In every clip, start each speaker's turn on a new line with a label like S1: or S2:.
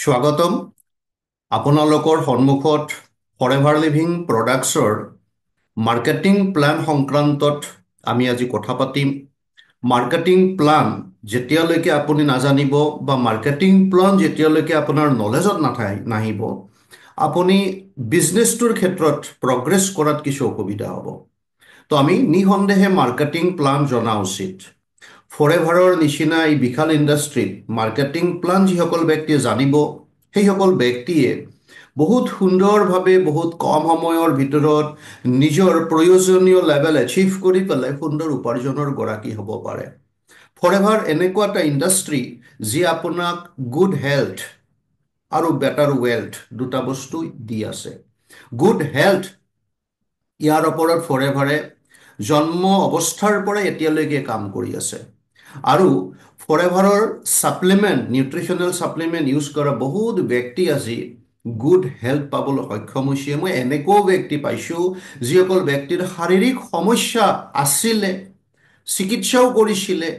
S1: স্বাগতম আপোনালোকৰ সন্মুখত ফৰএভাৰ লিভিং প্ৰডাক্টছৰ মাৰ্কেটিং প্লান সংক্ৰান্তত আমি আজি কথা পাতিম। মাৰ্কেটিং প্লান যেতিয়ালৈকে আপুনি নাজানিব বা মাৰ্কেটিং প্লান যেতিয়ালৈকে আপোনাৰ নলেজত নাহিব, আপুনি বিজনেছটোৰ ক্ষেত্ৰত প্ৰগ্ৰেছ কৰাত কিছু অসুবিধা হ'ব। তো আমি নিঃসন্দেহে মাৰ্কেটিং প্লান জনা উচিত। ফৰএভাৰৰ নিচিনা এই বিশাল ইণ্ডাষ্ট্ৰীত মাৰ্কেটিং প্লান যিসকল ব্যক্তিয়ে জানিব, সেইসকল ব্যক্তিয়ে বহুত সুন্দৰভাৱে বহুত কম সময়ৰ ভিতৰত নিজৰ প্ৰয়োজনীয় লেভেল এচিভ কৰি পেলাই সুন্দৰ উপাৰ্জনৰ গৰাকী হ'ব পাৰে। ফৰএভাৰ এনেকুৱা এটা ইণ্ডাষ্ট্ৰী যি আপোনাক গুড হেল্থ আৰু বেটাৰ ৱেল্থ দুটা বস্তু দি আছে। গুড হেল্থ, ইয়াৰ ওপৰত ফৰএভাৰে জন্ম অৱস্থাৰ পৰা এতিয়ালৈকে কাম কৰি আছে। আৰু ফৰএভাৰৰ ছাপ্লিমেণ্ট, নিউট্ৰিশ্যনেল ছাপ্লিমেণ্ট ইউজ কৰা বহুত ব্যক্তি আজি গুড হেল্থ পাবলৈ সক্ষম হৈছে। মই এনেকুৱাও ব্যক্তি পাইছোঁ যিসকল ব্যক্তিৰ শাৰীৰিক সমস্যা আছিলে, চিকিৎসাও কৰিছিলে,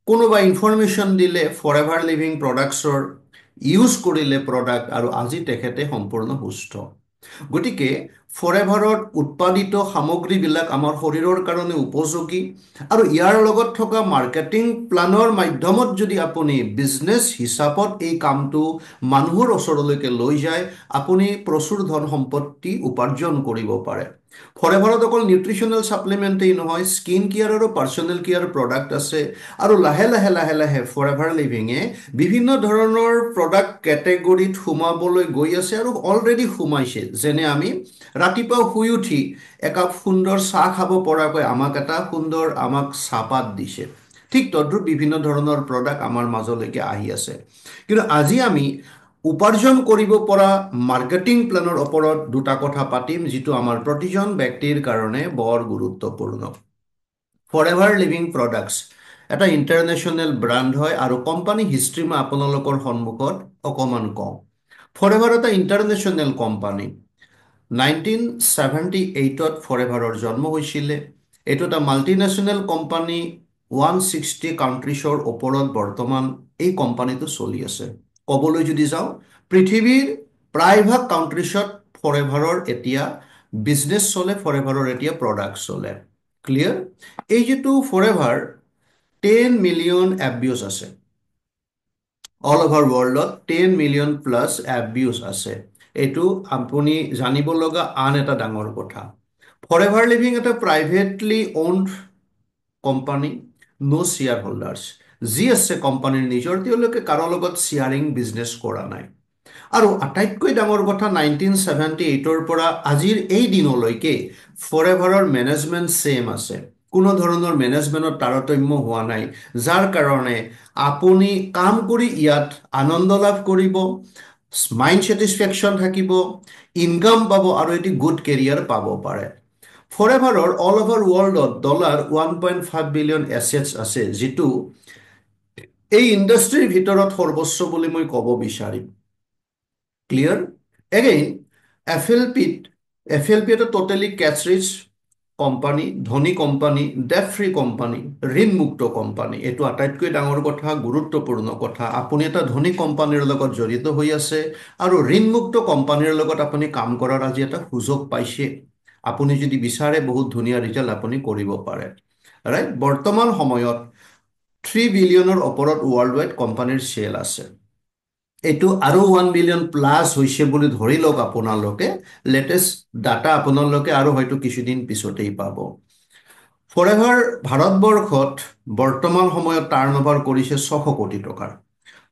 S1: কোনোবা ইনফৰমেশ্যন দিলে, ফৰএভাৰ লিভিং প্ৰডাক্টছৰ ইউজ কৰিলে প্ৰডাক্ট, আৰু আজি তেখেতে সম্পূৰ্ণ সুস্থ। গতিকে ফৰএভাৰত উৎপাদিত সামগ্ৰীবিলাক আমাৰ শৰীৰৰ কাৰণে উপযোগী, আৰু ইয়াৰ লগত থকা মাৰ্কেটিং প্লানৰ মাধ্যমত যদি আপুনি বিজনেছ হিচাপত এই কামটো মানুহৰ ওচৰলৈকে লৈ যায়, আপুনি প্ৰচুৰ ধন সম্পত্তি উপাৰ্জন কৰিব পাৰে। ফৰএভাৰত অকল নিউট্ৰিশ্যনেল ছাপ্লিমেণ্টেই নহয়, স্কিন কেয়াৰ আৰু পাৰ্চনেল কেয়াৰ প্ৰডাক্ট আছে। আৰু লাহে লাহে লাহে লাহে ফৰএভাৰ লিভিঙে বিভিন্ন ধৰণৰ প্ৰডাক্ট কেটেগৰীত সোমাবলৈ গৈ আছে আৰু অলৰেডি সোমাইছে। যেনে আমি ৰাতিপুৱা শুই উঠি একাপ সুন্দৰ চাহ খাব পৰাকৈ আমাক চাহপাত দিছে। ঠিক তদ্ৰূপ বিভিন্ন ধৰণৰ প্ৰডাক্ট আমাৰ মাজলৈকে আহি আছে। কিন্তু আজি আমি উপাৰ্জন কৰিব পৰা মাৰ্কেটিং প্লানৰ ওপৰত দুটা কথা পাতিম, যিটো আমাৰ প্ৰতিজন ব্যক্তিৰ কাৰণে বৰ গুৰুত্বপূৰ্ণ। ফৰএভাৰ লিভিং প্ৰডাক্টছ এটা ইণ্টাৰনেশ্যনেল ব্ৰাণ্ড হয়, আৰু কোম্পানী হিষ্ট্ৰী মই আপোনালোকৰ সন্মুখত অকণমান কওঁ। ফৰএভাৰ এটা ইণ্টাৰনেশ্যনেল কোম্পানী। 1978 ফৰএভাৰৰ জন্ম হৈছিলে। এইটো এটা মাল্টিনেশ্যনেল কোম্পানী। 160 কাণ্ট্ৰিজৰ ওপৰত বৰ্তমান এই কোম্পানীটো চলি আছে। ক'বলৈ যদি যাওঁ, পৃথিৱীৰ প্ৰায়ভাগ কাণ্ট্ৰিজত ফৰএভাৰৰ এতিয়া বিজনেছ চলে, ফৰএভাৰৰ এতিয়া প্ৰডাক্ট চলে। ক্লিয়াৰ? এই যিটো ফৰএভাৰ 10 মিলিয়ন এফবিউজ আছে। অল অভাৰ ৱৰ্ল্ডত 10 মিলিয়ন প্লাছ এফবিউজ আছে। এইটো আপুনি জানিব লগা আন এটা ডাঙৰ কথা। ফৰএভাৰ লিভিং এটা প্ৰাইভেটলি অউণ্ড কোম্পানী, ন' শ্বেয়াৰ হোল্ডাৰ্ছ। যি আছে কোম্পানীৰ নিজৰ, তেওঁলোকে কাৰো লগত শ্বেয়াৰিং বিজনেছ কৰা নাই। আৰু আটাইতকৈ ডাঙৰ কথা, 1978 পৰা আজিৰ এই দিনলৈকে ফৰএভাৰৰ মেনেজমেণ্ট ছেম আছে। কোনো ধৰণৰ মেনেজমেণ্টত তাৰতম্য হোৱা নাই, যাৰ কাৰণে আপুনি কাম কৰি ইয়াত আনন্দ লাভ কৰিব, মাইণ্ড ছেটিছফেকশ্যন থাকিব, ইনকাম পাব, আৰু এটি গুড কেৰিয়াৰ পাব পাৰে। ফৰএভাৰৰ অল অভাৰ ৱৰ্ল্ডত $1.5 বিলিয়ন এছেটছ আছে, যিটো এই ইণ্ডাষ্ট্ৰীৰ ভিতৰত সৰ্বোচ্চ বুলি মই ক'ব বিচাৰিম। ক্লিয়াৰ? এগেইন, এফএলপি এটা টোটেলি কেছ ৰিচ কোম্পানী, ধনী কোম্পানী, ডেট ফ্ৰী কোম্পানী, ঋণমুক্ত কোম্পানী। এইটো আটাইতকৈ ডাঙৰ কথা, গুৰুত্বপূৰ্ণ কথা। আপুনি এটা ধনী কোম্পানীৰ লগত জড়িত হৈ আছে, আৰু ঋণমুক্ত কোম্পানীৰ লগত আপুনি কাম কৰাৰ আজি এটা সুযোগ পাইছে। আপুনি যদি বিচাৰে বহুত ধুনীয়া ৰিজাল্ট আপুনি কৰিব পাৰে। ৰাইট? বৰ্তমান সময়ত 3 বিলিয়নৰ ওপৰত ৱৰ্ল্ড ৱাইড কোম্পানীৰ চেল আছে। এইটো আৰু 1 বিলিয়ন প্লাছ হৈছে বুলি ধৰি লওক আপোনালোকে। লেটেষ্ট ডাটা আপোনালোকে আৰু হয়তো কিছুদিন পিছতেই পাব। ফৰএভাৰ ভাৰতবৰ্ষত বৰ্তমান সময়ত টাৰ্ণঅভাৰ কৰিছে 600 কোটি টকাৰ।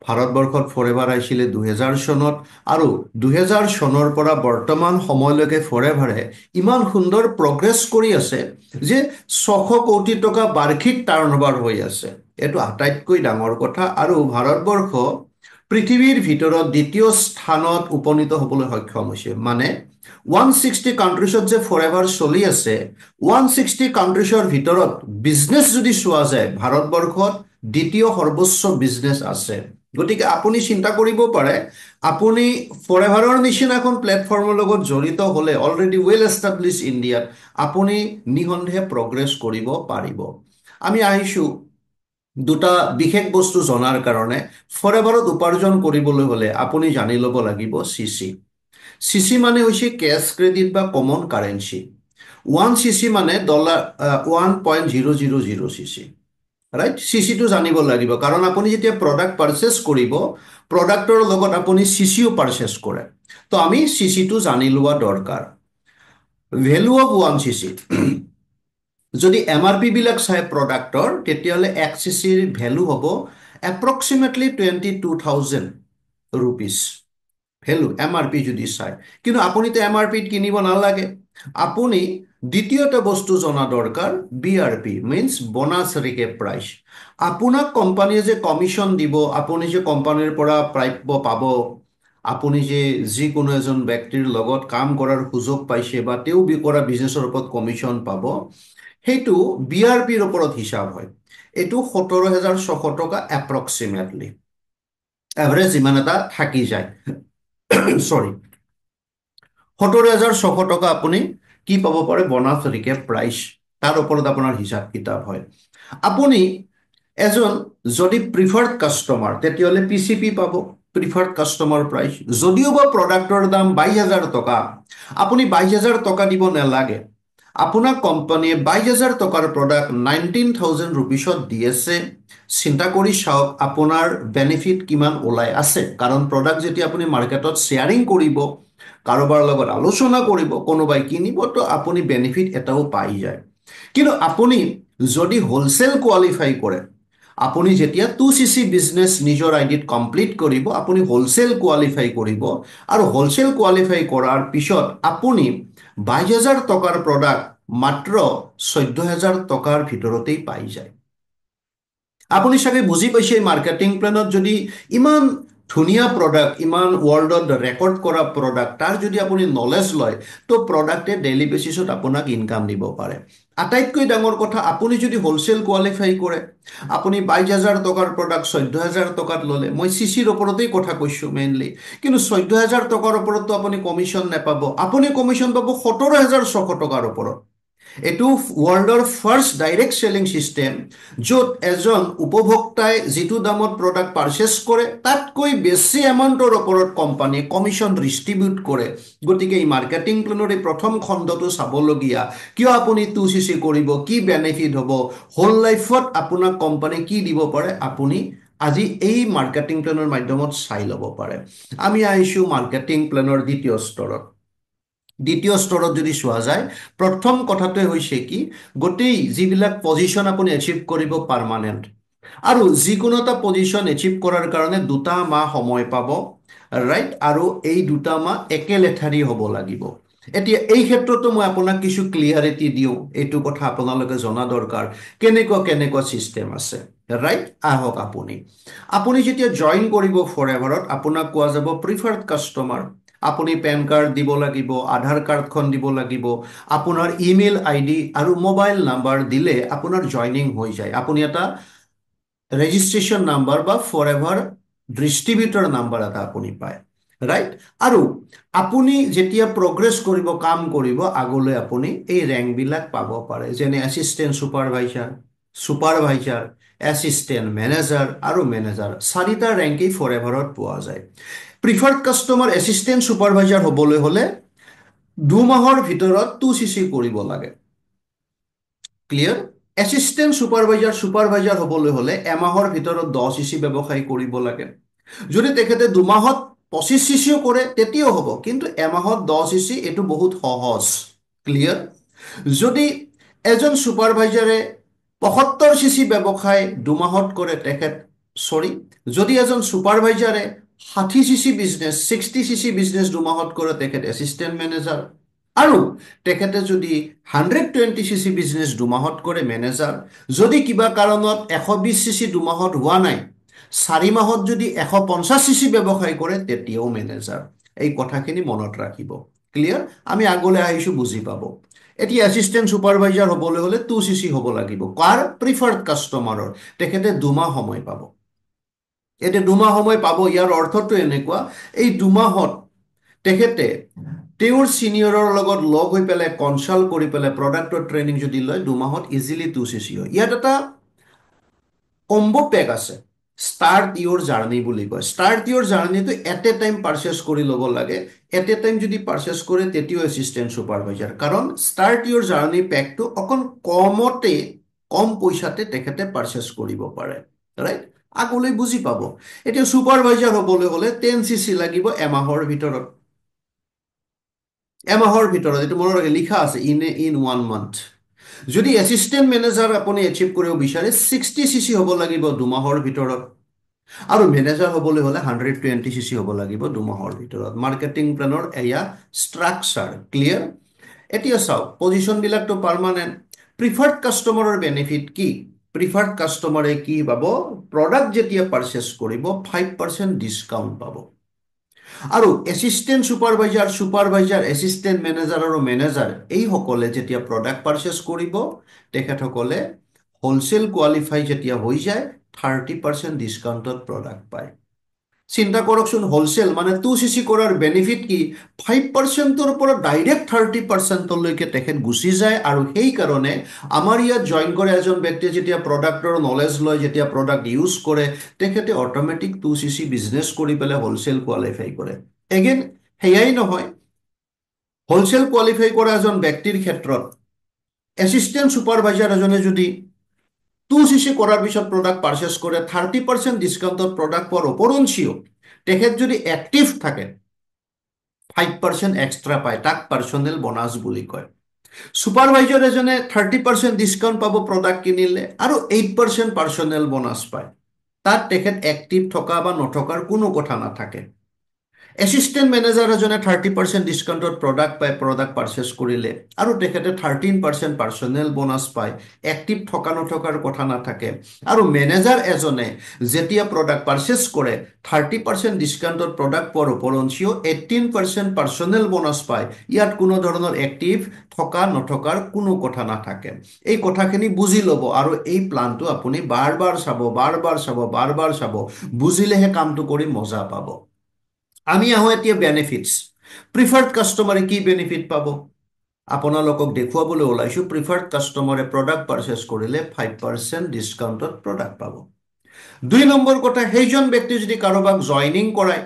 S1: ভাৰতবৰ্ষত ফৰএভাৰ আহিছিলে 2000 চনত, আৰু 2000 চনৰ পৰা বৰ্তমান সময়লৈকে ফৰএভাৰে ইমান সুন্দৰ প্ৰগ্ৰেছ কৰি আছে যে 600 কোটি টকা বাৰ্ষিক টাৰ্ণঅভাৰ হৈ আছে। এইটো আটাইতকৈ ডাঙৰ কথা। আৰু ভাৰতবৰ্ষ পৃথিৱীৰ ভিতৰত দ্বিতীয় স্থানত উপনীত হ'বলৈ সক্ষম হৈছে। মানে 160 কাণ্ট্ৰিজত যে ফৰএভাৰ চলি আছে, 160 কাণ্ট্ৰিজৰ ভিতৰত বিজনেছ যদি চোৱা যায়, ভাৰতবৰ্ষত দ্বিতীয় সৰ্বোচ্চ বিজনেছ আছে। গতিকে আপুনি চিন্তা কৰিব পাৰে, আপুনি ফৰএভাৰৰ নিচিনা এখন প্লেটফৰ্মৰ লগত জড়িত হ'লে, অলৰেডি ৱেল এষ্টাব্লিছ ইণ্ডিয়াত আপুনি নিঃসন্দেহে প্ৰগ্ৰেছ কৰিব পাৰিব। আমি আহিছোঁ দুটা বিশেষ বস্তু জনাৰ কাৰণে ফৰএভাৰত উপাৰ্জন কৰিবলৈ হ'লে আপুনি জানি ল'ব লাগিব চিচি। চিচি মানে হৈছে কেছ ক্ৰেডিট বা কমন কাৰেঞ্চি। 1 চিচি মানে $1.000 চিচি। ৰাইট, চিচিটো জানিব লাগিব, কাৰণ আপুনি যেতিয়া প্ৰডাক্ট পাৰচেছ কৰিব, প্ৰডাক্টৰ লগত আপুনি চিচিও পাৰচেছ কৰে। তো আমি চিচিটো জানি লোৱা দৰকাৰ। ভেলু অফ 1 চিচি, যদি MRP বিলাক চাই প্ৰডাক্টৰ, তেতিয়াহ'লে 1 চিচিৰ ভেলু হ'ব এপ্ৰক্সিমেটলি ₹22,000। ভেলু MRP যদি চাই, কিন্তু আপুনিতো MRPত কিনিব নালাগে। আপুনি দ্বিতীয়টা বস্তু জনা দৰকাৰ, BRP means bonus recap price. আপোনাক কোম্পানীয়ে যে কমিশ্যন দিব, আপুনি যে কোম্পানীৰ পৰা প্ৰাপ্য পাব, আপুনি যে যিকোনো এজন ব্যক্তিৰ লগত কাম কৰাৰ সুযোগ পাইছে বা তেওঁ কৰা বিজনেছৰ ওপৰত কমিশ্যন পাব, সেইটো BRPৰ ওপৰত হিচাপ হয়। এইটো 17,600 টকা এপ্ৰক্সিমেটলি, এভাৰেজ ইমান এটা থাকি যায়। চৰি, 17,600 টকা আপুনি কি পাব পাৰে, বনাছ ৰিকেপ প্ৰাইচ, তাৰ ওপৰত আপোনাৰ হিচাপ কিতাপ হয়। আপুনি এজন যদি প্ৰিফাৰ্ড কাষ্টমাৰ, তেতিয়াহ'লে PCP পাব, প্ৰিফাৰ্ড কাষ্টমাৰ প্ৰাইচ। যদিও বা প্ৰডাক্টৰ দাম 22,000 টকা, আপুনি 22,000 টকা দিব নালাগে। আপোনাক কোম্পানীয়ে 22,000 টকাৰ প্ৰডাক্ট 19,000 ৰুপিছত দি আছে। চিন্তা কৰি চাওক আপোনাৰ বেনিফিট কিমান ওলাই আছে, কাৰণ প্ৰডাক্ট যেতিয়া আপুনি মাৰ্কেটত শ্বেয়াৰিং কৰিব, কাৰোবাৰ লগত আলোচনা কৰিব, কোনোবাই কিনিব, তো আপুনি বেনিফিট এটাও পাই যায়। কিন্তু আপুনি যদি হোলচেল কোৱালিফাই কৰে, আপুনি যেতিয়া 2 CC বিজনেছ নিজৰ আইডিত কমপ্লিট কৰিব, আপুনি হোলচেল কোৱালিফাই কৰিব, আৰু হোলচেল কোৱালিফাই কৰাৰ পিছত আপুনি 22,000 টকাৰ প্ৰডাক্ট মাত্ৰ 14,000 টকাৰ ভিতৰতেই পাই যায়। আপুনি চাগে বুজি পাইছে, মাৰ্কেটিং প্লেনত যদি ইমান ধুনীয়া প্ৰডাক্ট, ইমান ৱৰ্ল্ডত ৰেকৰ্ড কৰা প্ৰডাক্ট, তাৰ যদি আপুনি নলেজ লয়, তো প্ৰডাক্টে ডেইলি বেচিছত আপোনাক ইনকাম দিব পাৰে। আটাইতকৈ ডাঙৰ কথা, আপুনি যদি হোলচেল কোৱালিফাই কৰে, আপুনি 22,000 টকাৰ প্ৰডাক্ট 14,000 টকাত ল'লে, মই চিচিৰ ওপৰতেই কথা কৈছোঁ মেইনলি, কিন্তু 14,000 টকাৰ ওপৰততো আপুনি কমিশ্যন নাপাব, আপুনি কমিশ্যন পাব 17,600 টকাৰ ওপৰত। এইটো ৱৰ্ল্ডৰ ফাৰ্ষ্ট ডাইৰেক্ট চেলিং চিষ্টেম, য'ত এজন উপভোক্তাই যিটো দামত প্ৰডাক্ট পাৰচেছ কৰে, তাতকৈ বেছি এমাউণ্টৰ ওপৰত কোম্পানীয়ে কমিশ্যন ডিষ্ট্ৰিবিউট কৰে। গতিকে এই মাৰ্কেটিং প্লেনৰ এই প্ৰথম খণ্ডটো চাবলগীয়া। কিয় আপুনি 2 CC কৰিব, কি বেনিফিট হ'ব, হোল লাইফত আপোনাক কোম্পানী কি দিব পাৰে, আপুনি আজি এই মাৰ্কেটিং প্লেনৰ মাধ্যমত চাই ল'ব পাৰে। আমি আহিছোঁ মাৰ্কেটিং প্লেনৰ দ্বিতীয় স্তৰত। দ্বিতীয় স্তৰত যদি চোৱা যায়, প্ৰথম কথাটোৱে হৈছে কি, গোটেই যিবিলাক পজিশ্যন আপুনি এচিভ কৰিব পাৰ্মানেণ্ট, আৰু যিকোনো এটা পজিশ্যন এচিভ কৰাৰ কাৰণে 2 মাহ সময় পাব, ৰাইট, আৰু এই 2 মাহ একেলেঠাৰি হ'ব লাগিব। এতিয়া এই ক্ষেত্ৰতো মই আপোনাক কিছু ক্লিয়াৰিটি দিওঁ, এইটো কথা আপোনালোকে জনা দৰকাৰ, কেনেকুৱা ছিষ্টেম আছে, ৰাইট। আহক, আপুনি যেতিয়া জইন কৰিব ফৰএভাৰত, আপোনাক কোৱা যাব প্ৰিফাৰ্ড কাষ্টমাৰ। আপুনি পেন কাৰ্ড দিব লাগিব, আধাৰ কাৰ্ডখন দিব লাগিব, আপোনাৰ ইমেইল ID আৰু মোবাইল নাম্বাৰ দিলে আপোনাৰ জইনিং হৈ যায়। আপুনি এটা ৰেজিষ্ট্ৰেশ্যন নাম্বাৰ বা ফৰএভাৰ ডিষ্ট্ৰিবিউটৰ নাম্বাৰ এটা আপুনি পায়, ৰাইট। আৰু আপুনি যেতিয়া প্ৰগ্ৰেছ কৰিব, কাম কৰিব, আগলৈ আপুনি এই ৰেংকবিলাক পাব পাৰে, যেনে assistant supervisor, supervisor, assistant manager আৰু মেনেজাৰ। 4টা ৰেংকেই ফৰএভাৰত পোৱা যায়। প্ৰিফাৰ্ড কাষ্টমাৰ এছিষ্টেণ্ট ছুপাৰভাইজাৰ হ'বলৈ হ'লে 2 মাহৰ ভিতৰত 2 CC কৰিব লাগে। ক্লিয়াৰ? এছিষ্টেণ্ট ছুপাৰভাইজাৰ হ'বলৈ হ'লে এমাহৰ ভিতৰত 10 CC ব্যৱসায় কৰিব লাগে। যদি তেখেতে 2 মাহত 25 CCও কৰে, তেতিয়াও হ'ব, কিন্তু এমাহত 10 CC, এইটো বহুত সহজ। ক্লিয়াৰ? যদি এজন ছুপাৰভাইজাৰে 75 CC ব্যৱসায় 2 মাহত কৰে, যদি এজন ছুপাৰভাইজাৰে 60 CC বিজনেছ, 60 CC বিজনেছ 2 মাহত কৰে, তেখেত এছিষ্টেণ্ট মেনেজাৰ। আৰু তেখেতে যদি 120 CC বিজনেছ 2 মাহত কৰে, মেনেজাৰ। যদি কিবা কাৰণত 120 CC 2 মাহত হোৱা নাই, 4 মাহত যদি 150 CC ব্যৱসায় কৰে, তেতিয়াও মেনেজাৰ। এই কথাখিনি মনত ৰাখিব। ক্লিয়াৰ? আমি আগলৈ আহিছোঁ, বুজি পাব। এতিয়া এছিষ্টেণ্ট ছুপাৰভাইজাৰ হ'বলৈ হ'লে 2 CC হ'ব লাগিব। কাৰ? প্ৰিফাৰ্ড কাষ্টমাৰৰ। তেখেতে 2 মাহ সময় পাব। এতিয়া 2 মাহ সময় পাব, ইয়াৰ অৰ্থটো এনেকুৱা, এই 2 মাহত তেখেতে তেওঁৰ ছিনিয়ৰৰ লগত লগ হৈ পেলাই কনচাল্ট কৰি পেলাই প্ৰডাক্টৰ ট্ৰেইনিং যদি লয়, 2 মাহত ইজিলি 2 CC হয়। ইয়াত এটা কম্বো পেক আছে, ষ্টাৰ্ট ইয়ৰ জাৰ্ণি বুলি কয়। ষ্টাৰ্ট ইয়ৰ জাৰ্ণিটো এট এ টাইম পাৰচেছ কৰি ল'ব লাগে। এট এ টাইম যদি পাৰচেছ কৰে তেতিয়াও এছিষ্টেণ্ট ছুপাৰভাইজাৰ, কাৰণ ষ্টাৰ্ট ইয়ৰ জাৰ্ণি পেকটো অকণ কমতে, কম পইচাতে তেখেতে পাৰচেছ কৰিব পাৰে, ৰাইট? আগলৈ বুজি পাব। এতিয়া ছুপাৰভাইজাৰ হ'বলৈ হ'লে 10cc লাগিব এমাহৰ ভিতৰত। এমাহৰ ভিতৰত, এইটো মনত ৰাখে, লিখা আছে ইন 1 month। যদি এছিষ্টেণ্ট মেনেজাৰ আপুনি এচিভ কৰিব বিচাৰে 60cc হ'ব লাগিব 2 মাহৰ ভিতৰত। আৰু মেনেজাৰ হ'বলৈ হ'লে 120cc হ'ব লাগিব 2 মাহৰ ভিতৰত। মাৰ্কেটিং প্লেনৰ এয়া ষ্ট্ৰাকচাৰ, ক্লিয়াৰ? এতিয়া চাওক, পজিশ্যনবিলাকতো পাৰ্মানেণ্ট। প্ৰিফাৰ্ড কাষ্টমাৰৰ বেনিফিট কি? প্ৰিফাৰ্ড কাষ্টমাৰে কি পাব? প্ৰডাক্ট যেতিয়া পাৰচেছ কৰিব 5% ডিছকাউণ্ট পাব। আৰু assistant supervisor, supervisor, assistant manager আৰু মেনেজাৰ এইসকলে যেতিয়া প্ৰডাক্ট পাৰচেছ কৰিব, তেখেতসকলে হোলচেল কোৱালিফাই যেতিয়া হৈ যায় 30% ডিছকাউণ্টত প্ৰডাক্ট পায়। চিন্তা কৰকচোন, হোলচেল মানে 2cc কৰাৰ বেনিফিট কি? 5%ৰ পৰা ডাইৰেক্ট 30%লৈকে তেখেত গুচি যায়। আৰু সেইকাৰণে আমাৰ ইয়াত জইন কৰে এজন ব্যক্তিয়ে যেতিয়া প্ৰডাক্টৰ নলেজ লয়, যেতিয়া প্ৰডাক্ট ইউজ কৰে, তেখেতে অট'মেটিক 2cc বিজনেছ কৰি পেলাই হোলচেল কোৱালিফাই কৰে। এগেইন সেয়াই নহয়, হোলচেল কোৱালিফাই কৰা এজন ব্যক্তিৰ ক্ষেত্ৰত এছিষ্টেণ্ট ছুপাৰভাইজাৰ এজনে যদি 2cc কৰাৰ পিছত প্ৰডাক্ট পাৰচেছ কৰে, 30% ডিছকাউণ্টত প্ৰডাক্ট পোৱাৰ ওপৰঞ্চিও তেখেত যদি এক্টিভ থাকে 5% এক্সট্ৰা পায়, তাক পাৰ্চনেল বোনাছ বুলি কয়। ছুপাৰভাইজাৰ এজনে 30% ডিছকাউণ্ট পাব প্ৰডাক্ট কিনিলে, আৰু 8% পাৰ্চনেল বোনাছ পায়। তাত তেখেত এক্টিভ থকা বা নথকাৰ কোনো কথা নাথাকে। এছিষ্টেণ্ট মেনেজাৰ এজনে 30% ডিছকাউণ্টত প্ৰডাক্ট পায় প্ৰডাক্ট পাৰচেছ কৰিলে, আৰু তেখেতে 13% পাৰ্চনেল বোনাছ পায়। এক্টিভ থকা নথকাৰ কথা নাথাকে। আৰু মেনেজাৰ এজনে যেতিয়া প্ৰডাক্ট পাৰচেছ কৰে 30% ডিছকাউণ্টত প্ৰডাক্ট পোৱাৰ ওপৰঞ্চিও 18% পাৰ্চনেল বোনাছ পায়। ইয়াত কোনো ধৰণৰ এক্টিভ থকা নথকাৰ কোনো কথা নাথাকে। এই কথাখিনি বুজি ল'ব, আৰু এই প্লানটো আপুনি বাৰ বাৰ চাব, বাৰ বাৰ চাব, বাৰ বাৰ চাব, বুজিলেহে কামটো কৰি মজা পাব। আমি আহোঁ এতিয়া বেনিফিটছ। প্ৰিফাৰ্ড কাষ্টমাৰে কি বেনিফিট পাব? আপোনালোকক দেখুৱাবলৈ ওলাইছোঁ। প্ৰিফাৰ্ড কাষ্টমাৰে প্ৰডাক্ট পাৰচেছ কৰিলে 5% ডিছকাউণ্টত প্ৰডাক্ট পাব। 2 নম্বৰ কথা, সেইজন ব্যক্তি যদি কাৰোবাক জইনিং কৰায়,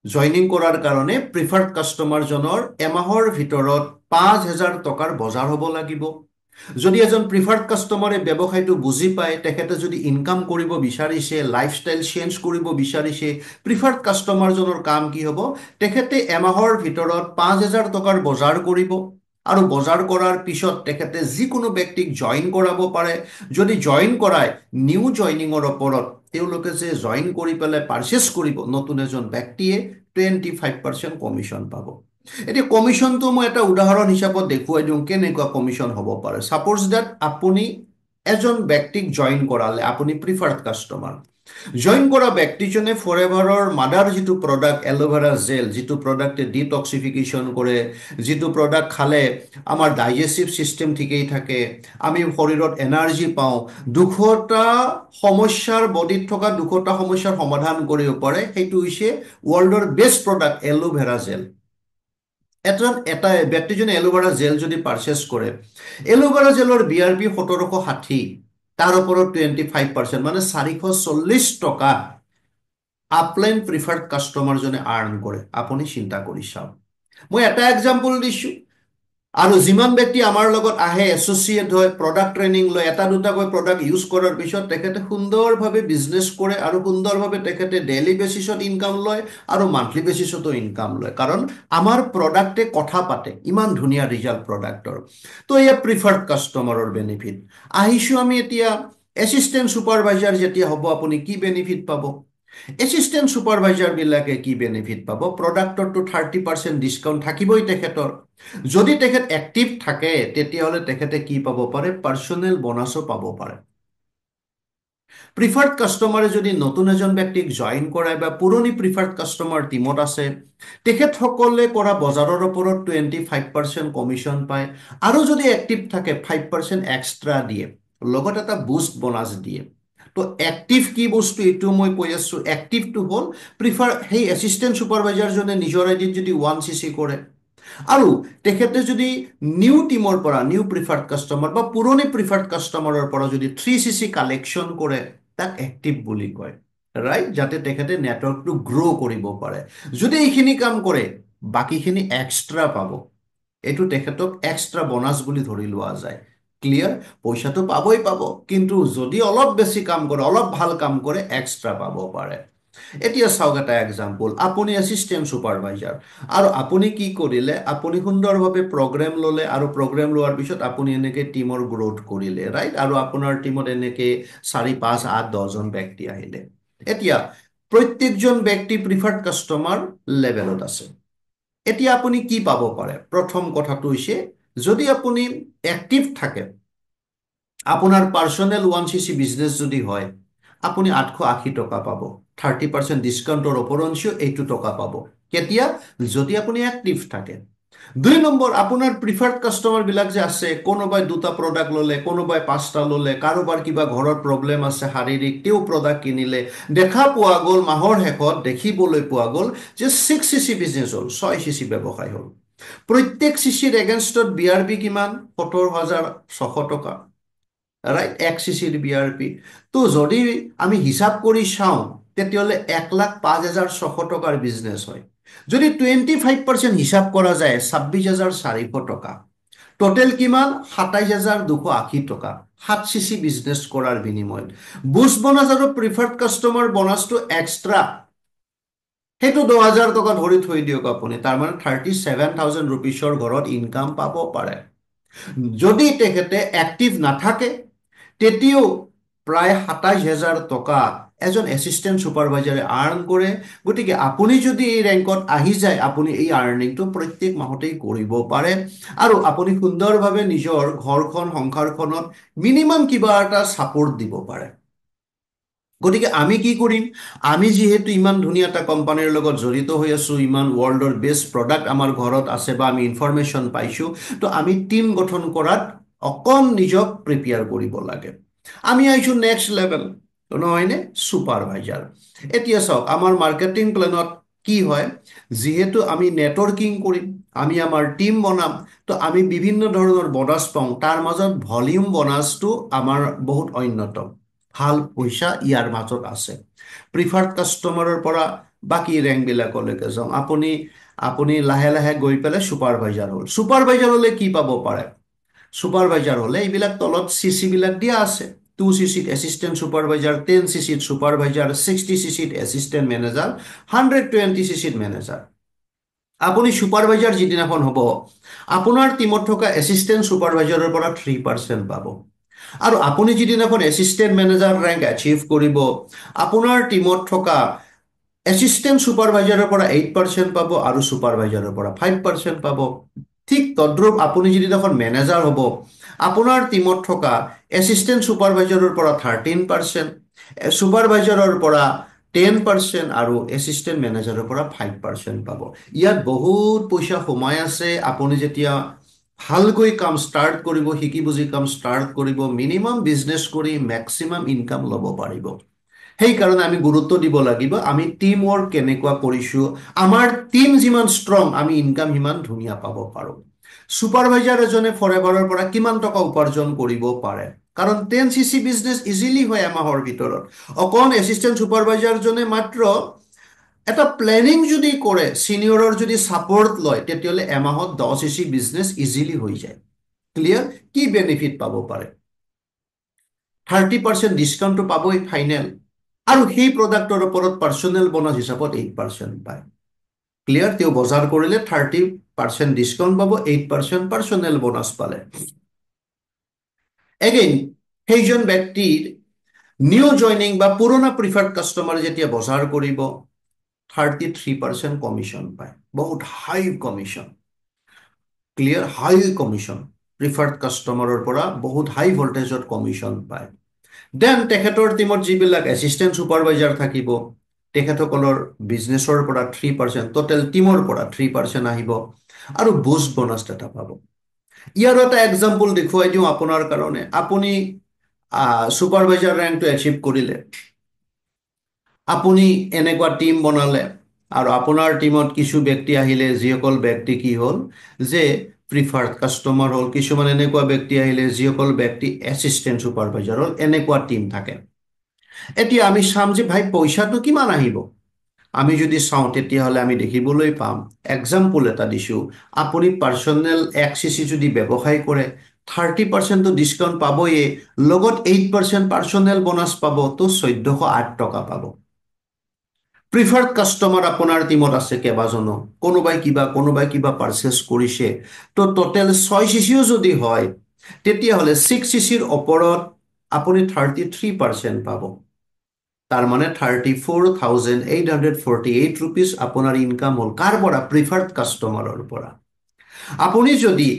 S1: জইনিং কৰাৰ কাৰণে প্ৰিফাৰ্ড কাষ্টমাৰজনৰ এমাহৰ ভিতৰত 5,000 টকাৰ বজাৰ হ'ব লাগিব। যদি এজন প্ৰিফাৰ্ড কাষ্টমাৰে ব্যৱসায়টো বুজি পায়, তেখেতে যদি ইনকাম কৰিব বিচাৰিছে, লাইফষ্টাইল চেঞ্জ কৰিব বিচাৰিছে, প্ৰিফাৰ্ড কাষ্টমাৰজনৰ কাম কি হ'ব? তেখেতে এমাহৰ ভিতৰত 5,000 টকাৰ বজাৰ কৰিব, আৰু বজাৰ কৰাৰ পিছত তেখেতে যিকোনো ব্যক্তিক জইন কৰাব পাৰে। যদি জইন কৰায়, নিউ জইনিঙৰ ওপৰত তেওঁলোকে যে জইন কৰি পেলাই পাৰচেছ কৰিব নতুন এজন ব্যক্তিয়ে 25% কমিশ্যন পাব। এতিয়া কমিশ্যনটো মই এটা উদাহৰণ হিচাপত দেখুৱাই দিওঁ কেনেকুৱা কমিশ্যন হ'ব পাৰে। ছাপ'জ ডেট আপুনি এজন ব্যক্তিক জইন কৰালে, আপুনি প্ৰিফাৰ্ড কাষ্টমাৰ। জইন কৰা ব্যক্তিজনে ফৰএভাৰৰ মাদাৰ যিটো প্ৰডাক্ট এল'ভেৰা জেল, যিটো প্ৰডাক্টে ডিটক্সিফিকেশ্যন কৰে, যিটো প্ৰডাক্ট খালে আমাৰ ডাইজেষ্টিভ ছিষ্টেম ঠিকেই থাকে, আমি শৰীৰত এনাৰ্জি পাওঁ, 200টা সমস্যাৰ, বডিত থকা 200টা সমস্যাৰ সমাধান কৰিব পাৰে, সেইটো হৈছে ৱৰ্ল্ডৰ বেষ্ট প্ৰডাক্ট এল'ভেৰা জেল। এটা ব্যক্তিজনে এল'ভেৰা জেল যদি পাৰচেছ কৰে, এল'ভেৰা জেলৰ BRP 1760, তাৰ ওপৰত 25% মানে 440 টকা আপলাইন প্ৰিফাৰ্ড কাষ্টমাৰজনে আৰ্ণ কৰে। আপুনি চিন্তা কৰি চাওক। মই এটা এক্সাম্পল দিছোঁ। আৰু যিমান ব্যক্তি আমাৰ লগত আহে, এছ'চিয়েট হয়, প্ৰডাক্ট ট্ৰেইনিং লয়, এটা দুটাকৈ প্ৰডাক্ট ইউজ কৰাৰ পিছত তেখেতে সুন্দৰভাৱে বিজনেছ কৰে, আৰু সুন্দৰভাৱে তেখেতে ডেইলি বেচিছত ইনকাম লয়, আৰু মান্থলি বেচিছতো ইনকাম লয়, কাৰণ আমাৰ প্ৰডাক্টে কথা পাতে, ইমান ধুনীয়া ৰিজাল্ট প্ৰডাক্টৰ। তো এয়া প্ৰিফাৰ্ড কাষ্টমাৰৰ বেনিফিট। আহিছোঁ আমি এতিয়া এছিষ্টেণ্ট ছুপাৰভাইজাৰ যেতিয়া হ'ব, আপুনি কি বেনিফিট পাব? এছিষ্টেণ্ট ছুপাৰভাইজাৰবিলাকে কি বেনিফিট পাব? প্ৰডাক্টৰটো 30% ডিছকাউণ্ট থাকিবই তেখেতৰ। যদি তেখেত এক্টিভ থাকে, তেতিয়াহ'লে তেখেতে কি পাব পাৰে? পাৰ্চনেল বোনাছো পাব পাৰে। প্ৰিফাৰ্ড কাষ্টমাৰে যদি নতুন এজন ব্যক্তিক জইন কৰায়, বা পুৰণি প্ৰিফাৰ্ড কাষ্টমাৰ টিমত আছে, তেখেতসকলে কৰা বজাৰৰ ওপৰত 25% কমিশ্যন পায়, আৰু যদি এক্টিভ থাকে 5% এক্সট্ৰা দিয়ে, লগত এটা বুষ্ট বোনাছ দিয়ে। তো এক্টিভ কি বস্তু এইটো মই কৈ আছোঁ। এক্টিভটো হ'ল সেই এছিষ্টেণ্ট ছুপাৰভাইজাৰজনে নিজৰ আইডিত যদি 1cc কৰে, আৰু তেখেতে যদি নিউ টিমৰ পৰা নিউ প্ৰিফাৰ্ড কাষ্টমাৰ বা পুৰণি প্ৰিফাৰ্ড কাষ্টমাৰৰ পৰা যদি 3CC কালেকশ্যন কৰে, তাক এক্টিভ বুলি কয়, ৰাইট? যাতে তেখেতে নেটৱৰ্কটো গ্ৰ' কৰিব পাৰে। যদি এইখিনি কাম কৰে, বাকীখিনি এক্সট্ৰা পাব। এইটো তেখেতক এক্সট্ৰা বোনাছ বুলি ধৰি লোৱা যায়। ক্লিয়াৰ? পইচাটো পাবই পাব, কিন্তু যদি অলপ বেছি কাম কৰে, অলপ ভাল কাম কৰে, এক্সট্ৰা পাব পাৰে। এতিয়া চাওক এটা এক্সাম্পল, আপুনি এছিষ্টেণ্ট ছুপাৰভাইজাৰ, আৰু আপুনি কি কৰিলে, আপুনি সুন্দৰভাৱে প্ৰগ্ৰেম ল'লে, আৰু প্ৰগ্ৰেম লোৱাৰ পিছত আপুনি এনেকৈ টিমৰ গ্ৰ'থ কৰিলে, ৰাইট? আৰু আপোনাৰ টিমত এনেকৈ 4, 5, 8, 10জন ব্যক্তি আহিলে। এতিয়া প্ৰত্যেকজন ব্যক্তি প্ৰিফাৰ্ড কাষ্টমাৰ লেভেলত আছে। এতিয়া আপুনি কি পাব পাৰে? প্ৰথম কথাটো হৈছে, যদি আপুনি এক্টিভ থাকে, আপোনাৰ পাৰ্চনেল 1cc বিজনেছ যদি হয়, আপুনি 880 টকা পাব। 30% ডিছকাউণ্টৰ ওপৰঞ্চিও এইটো টকা পাব। কেতিয়া? যদি আপুনি এক্টিভ থাকে। 2 নম্বৰ, আপোনাৰ প্ৰিফাৰ্ড কাষ্টমাৰবিলাক যে আছে, কোনোবাই 2টা প্ৰডাক্ট ল'লে, কোনোবাই 5টা ল'লে, কাৰোবাৰ কিবা ঘৰত প্ৰব্লেম আছে শাৰীৰিক, তেওঁ প্ৰডাক্ট কিনিলে, দেখা পোৱা গ'ল মাহৰ শেষত দেখিবলৈ পোৱা গ'ল যে 6cc বিজনেছ হ'ল, 6cc ব্যৱসায় হ'ল। প্ৰত্যেক চিচিৰ এগেইনষ্টত BRP কিমান? 17,600 টকা, ৰাইট? 1cc BRP। তো যদি আমি হিচাপ কৰি চাওঁ, তেতিয়াহ'লে 1,05,600 টকাৰ বিজনেছ হয়। যদি 25% হিচাপ কৰা যায়, 26,400 টকা। টোটেল কিমান? 27,280 টকা 7cc বিজনেছ কৰাৰ বিনিময়ত। বুষ্ট বোনাছ আৰু প্ৰিফাৰ্ড কাষ্টমাৰ বোনাছটো এক্সট্ৰা, সেইটো 10,000 টকা ধৰি থৈ দিয়ক আপুনি। তাৰমানে 37,000 ৰুপিছৰ ঘৰত ইনকাম পাব পাৰে। যদি তেখেতে এক্টিভ নাথাকে, তেতিয়াও প্ৰায় 27,000 টকা এজন এছিষ্টেণ্ট ছুপাৰভাইজাৰে আৰ্ণ কৰে। গতিকে আপুনি যদি এই ৰেংকত আহি যায়, আপুনি এই আৰ্নিংটো প্ৰত্যেক মাহতেই কৰিব পাৰে, আৰু আপুনি সুন্দৰভাৱে নিজৰ ঘৰখন, সংসাৰখনত মিনিমাম কিবা এটা ছাপোৰ্ট দিব পাৰে। গতিকে আমি কি কৰিম? আমি যিহেতু ইমান ধুনীয়া এটা কোম্পানীৰ লগত জড়িত হৈ আছোঁ, ইমান ৱৰ্ল্ডৰ বেষ্ট প্ৰডাক্ট আমাৰ ঘৰত আছে বা আমি ইনফৰমেশ্যন পাইছোঁ, তো আমি টিম গঠন কৰাত অকণ নিজক প্ৰিপেয়াৰ কৰিব লাগে। আমি আহিছোঁ নেক্সট লেভেল, নহয়নে? ছুপাৰভাইজাৰ। এতিয়া চাওক, আমাৰ মাৰ্কেটিং প্লেনত কি হয়, যিহেতু আমি নেটৱৰ্কিং কৰিম, আমি আমাৰ টিম বনাম, তো আমি বিভিন্ন ধৰণৰ বোনাছ পাওঁ। তাৰ মাজত ভলিউম বোনাছটো আমাৰ বহুত অন্যতম। ভাল পইচা ইয়াৰ মাজত আছে। প্ৰিফাৰ্ড কাষ্টমাৰৰ পৰা বাকী ৰেংকবিলাকলৈকে যাওঁ, আপুনি আপুনি লাহে লাহে গৈ পেলাই ছুপাৰভাইজাৰ হ'ল। ছুপাৰভাইজাৰ হ'লে কি পাব পাৰে? ছুপাৰভাইজাৰ হ'লে এইবিলাক তলত চিচিবিলাক দিয়া আছে। 2cc assistant supervisor, 10cc supervisor, 60cc assistant manager, 120cc manager. আপুনি ছুপাৰভাইজাৰ যিদিনাখন হ'ব, আপোনাৰ টিমত থকা এছিষ্টেণ্ট ছুপাৰভাইজাৰৰ পৰা 3% পাব। আৰু আপুনি যিদিনাখন এছিষ্টেণ্ট মেনেজাৰ ৰেংক এচিভ কৰিব, আপোনাৰ টিমত থকা এছিষ্টেণ্ট ছুপাৰভাইজাৰৰ পৰা 8% পাব, আৰু ছুপাৰভাইজাৰৰ পৰা 5% পাব। ঠিক তদ্ৰূপ আপুনি যিদিনাখন মেনেজাৰ হ'ব, আপোনাৰ টিমত থকা এছিষ্টেণ্ট ছুপাৰভাইজাৰৰ পৰা 13%, ছুপাৰভাইজাৰৰ পৰা 10%, আৰু এছিষ্টেণ্ট মেনেজাৰৰ পৰা 5% পাব। ইয়াত বহুত পইচা সোমাই আছে। আপুনি যেতিয়া ভালকৈ কাম ষ্টাৰ্ট কৰিব, শিকি বুজি কাম ষ্টাৰ্ট কৰিব, মিনিমাম বিজনেছ কৰি মেক্সিমাম ইনকাম ল'ব পাৰিব। সেইকাৰণে আমি গুৰুত্ব দিব লাগিব, আমি টিম ৱৰ্ক কেনেকুৱা কৰিছোঁ, আমাৰ টিম যিমান ষ্ট্ৰং, আমি ইনকাম সিমান ধুনীয়া পাব পাৰোঁ। ছুপাৰভাইজাৰ এজনে ফৰএভাৰৰ পৰা কিমান টকা উপাৰ্জন কৰিব পাৰে? কাৰণ 10cc বিজনেছ ইজিলি হয় এমাহৰ ভিতৰত। অকণ এছিষ্টেণ্ট ছুপাৰভাইজাৰজনে মাত্ৰ এটা প্লেনিং যদি কৰে, ছিনিয়ৰৰ যদি ছাপোৰ্ট লয়, তেতিয়াহ'লে এমাহত 10cc বিজনেছ ইজিলি হৈ যায়। ক্লিয়াৰ? কি বেনিফিট পাব পাৰে? 30% ডিছকাউণ্টটো পাবই ফাইনেল, আৰু সেই প্ৰডাক্টৰ ওপৰত পাৰ্চনেল বোনাছ হিচাপত 8% পায়। ক্লিয়াৰ? তেওঁ বজাৰ কৰিলে 30% ডিছকাউণ্ট পাব, 8% পাৰ্চনেল বোনাছ পালে। এগেইন, সেইজন ব্যক্তিৰ নিউ জইনিং বা পুৰণা প্ৰিফাৰ্ড কাষ্টমাৰ যেতিয়া বজাৰ কৰিব, 33% কমিশ্যন পায়। বহুত হাই কমিশ্যন। ক্লিয়াৰ? হাই কমিশ্যন। প্ৰিফাৰ্ড কাষ্টমাৰৰ পৰা বহুত হাই ভল্টেজত কমিশ্যন পায়। দেন তেখেতৰ টিমত যিবিলাক এছিষ্টেণ্ট ছুপাৰভাইজাৰ থাকিব, তেখেতসকলৰ বিজনেছৰ পৰা 3%, টোটেল টিমৰ পৰা 3% আহিব, আৰু বুষ্ট বোনাছ এটা পাব। ইয়াৰ এটা এক্সাম্পল দেখুৱাই দিওঁ আপোনাৰ কাৰণে। আপুনি ছুপাৰভাইজাৰ ৰেংকটো এচিভ কৰিলে, আপুনি এনেকুৱা টিম বনালে, আৰু আপোনাৰ টিমত কিছু ব্যক্তি আহিলে যিসকল ব্যক্তি কি হ'ল যে প্ৰিফাৰ্ড কাষ্টমাৰ হ'ল, কিছুমান এনেকুৱা ব্যক্তি আহিলে যিসকল ব্যক্তি এছিষ্টেণ্ট ছুপাৰভাইজাৰ হ'ল, এনেকুৱা টিম থাকে। এতিয়া আমি চাম যে ভাই পইচাটো কিমান আহিব। আমি যদি চাওঁ তেতিয়াহ'লে আমি দেখিবলৈ পাম, এক্সাম্পল এটা দিছোঁ, আপুনি পাৰ্চনেল XCC যদি ব্যৱসায় কৰে 30% ডিছকাউণ্ট পাবয়ে, লগত 8% পাৰ্চনেল বোনাছ পাব, তো 1408 টকা পাব। প্ৰিফাৰ্ড কাষ্টমাৰ আপোনাৰ টিমত আছে কেইবাজনো, কোনোবাই কিবা পাৰ্চেছ কৰিছে, তো টোটেল 6 CCও যদি হয় তেতিয়াহ'লে 6 CCৰ ওপৰত আপুনি 33% পাব। তাৰ মানে 34,848 ৰুপিজ আপোনাৰ ইনকাম হ'ল কাৰ পৰা? প্ৰিফাৰ্ড কাষ্টমাৰৰ পৰা। আপুনি যদি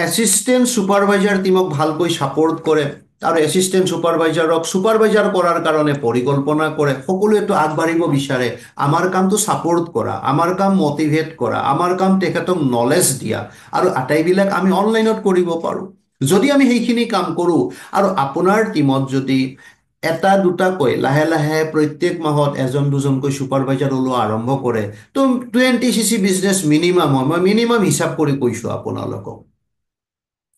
S1: এছিষ্টেণ্ট ছুপাৰভাইজাৰ টিমক ভালকৈ ছাপোৰ্ট কৰে আৰু এছিষ্টেণ্ট ছুপাৰভাইজাৰক ছুপাৰভাইজাৰ কৰাৰ কাৰণে পৰিকল্পনা কৰে, সকলোৱেতো আগবাঢ়িব বিচাৰে, আমাৰ কামটো ছাপোৰ্ট কৰা, আমাৰ কাম মটিভেট কৰা, আমাৰ কাম তেখেতক নলেজ দিয়া, আৰু আটাইবিলাক আমি অনলাইনত কৰিব পাৰোঁ। যদি আমি সেইখিনি কাম কৰোঁ আৰু আপোনাৰ টিমত যদি এটা দুটাকৈ লাহে লাহে প্ৰত্যেক মাহত এজন দুজনকৈ ছুপাৰভাইজাৰ ওলোৱা আৰম্ভ কৰে, তো 20 CC বিজনেছ মিনিমাম হয়। মই মিনিমাম হিচাপ কৰি কৈছোঁ আপোনালোকক,